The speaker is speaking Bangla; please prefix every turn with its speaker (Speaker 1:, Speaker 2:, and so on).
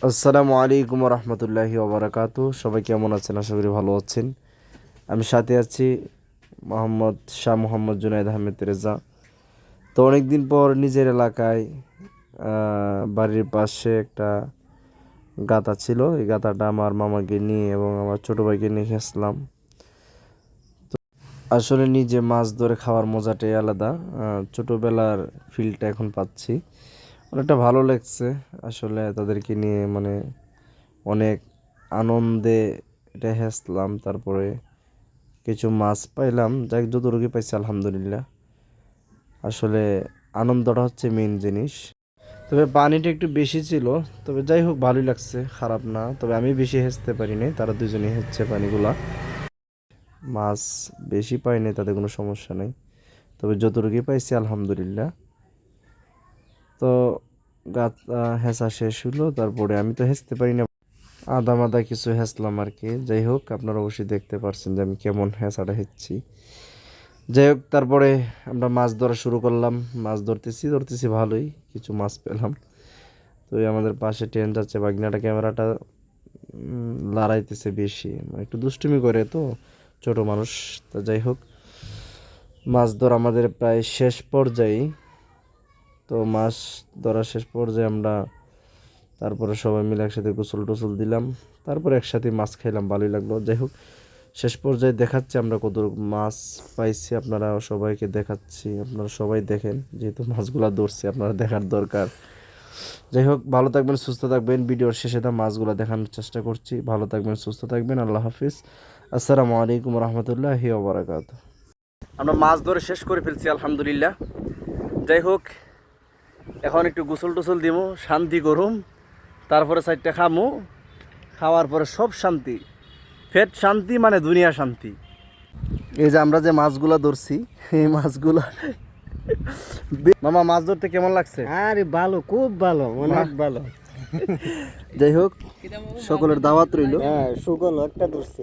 Speaker 1: আসসালামু আলাইকুম রহমতুল্লাহি ওবরাকাতু। সবাই কেমন আছেন? আশা করি ভালো আছেন। আমি সাথে আছি মোহাম্মদ জুনায়েদ আহমেদ রেজা। তো অনেক দিন পর নিজের এলাকায় বাড়ির পাশে একটা গাতা ছিল। এই গাতাটা আমার মামাকে নিয়ে এবং আমার ছোটো ভাইকে নিয়ে গেছিলাম। আসলে নিজে মাছ ধরে খাওয়ার মজাটাই আলাদা। ছোটোবেলার ফিলটা এখন পাচ্ছি, অনেকটা ভালো লাগছে। আসলে তাদেরকে নিয়ে অনেক আনন্দে এটা হেসলাম। তারপরে কিছু মাছ পাইলাম, যাই যতটুকু পাইছি আলহামদুলিল্লাহ। আসলে আনন্দটা হচ্ছে মেইন জিনিস। তবে পানিটা একটু বেশি ছিল, তবে যাই হোক ভালোই লাগছে, খারাপ না। তবে আমি বেশি হেসতে পারিনি, তারা দুজনেই হেসছে পানিগুলা। মাছ বেশি পাইনি, তাতে কোনো সমস্যা নেই। তবে যতটুকু পাইছি আলহামদুলিল্লাহ। তো গাছ হেসা শেষ হলো, তারপরে আমি তো হেসতে পারি না, আদা মাদা কিছু হেসলাম আর কি। যাই হোক, আপনারা অবশ্যই দেখতে পারছেন যে আমি কেমন হেসাটা হেসছি। যাই হোক, তারপরে আমরা মাছ ধরা শুরু করলাম। মাছ ধরতেছি ভালোই কিছু মাছ পেলাম। তো এই আমাদের পাশে ট্রেন যাচ্ছে, বাগনাটা ক্যামেরাটা লড়াইতেছে বেশি, একটু দুষ্টুমি করে তো, ছোট মানুষ। তো যাই হোক, মাছ ধরা আমাদের প্রায় শেষ পর্যায়ে। তো মাছ ধরা শেষ পর্যায়ে আমরা তারপরে সবাই মিলে একসাথে গোসল টোসল দিলাম, তারপরে একসাথে মাছ খাইলাম, ভালোই লাগলো। যাই হোক, শেষ পর্যায়ে দেখাচ্ছি আমরা কত মাছ পাইছি, আপনারা সবাইকে দেখাচ্ছি। আপনারা সবাই দেখেন, যেহেতু মাছগুলা ধরছি, আপনারা দেখার দরকার। যাই হোক, ভালো থাকবেন, সুস্থ থাকবেন। ভিডিওর শেষে মাছগুলা দেখানোর চেষ্টা করছি। ভালো থাকবেন, সুস্থ থাকবেন। আল্লাহ হাফিজ। আসসালামু আলাইকুম রহমতুল্লাহি ওয়া বারাকাতুহু। আমরা মাছ ধরে শেষ করে ফেলছি আলহামদুলিল্লাহ। যাই হোক, এখন একটু গোসল টোসল দিব, শান্তি করুম, তারপরে চারটা খামু। খাওয়ার পরে সব শান্তি, পেট শান্তি, দুনিয়া শান্তি। এই যে আমরা যে মাছগুলা ধরছি, এই মাছগুলা মামা, মাছ ধরতে কেমন লাগছে?
Speaker 2: আরে ভালো, খুব ভালো, অনেক ভালো।
Speaker 1: যাই হোক, সকলের দাওয়াত রইল।
Speaker 2: হ্যাঁ, সুগল একটা ধরছে।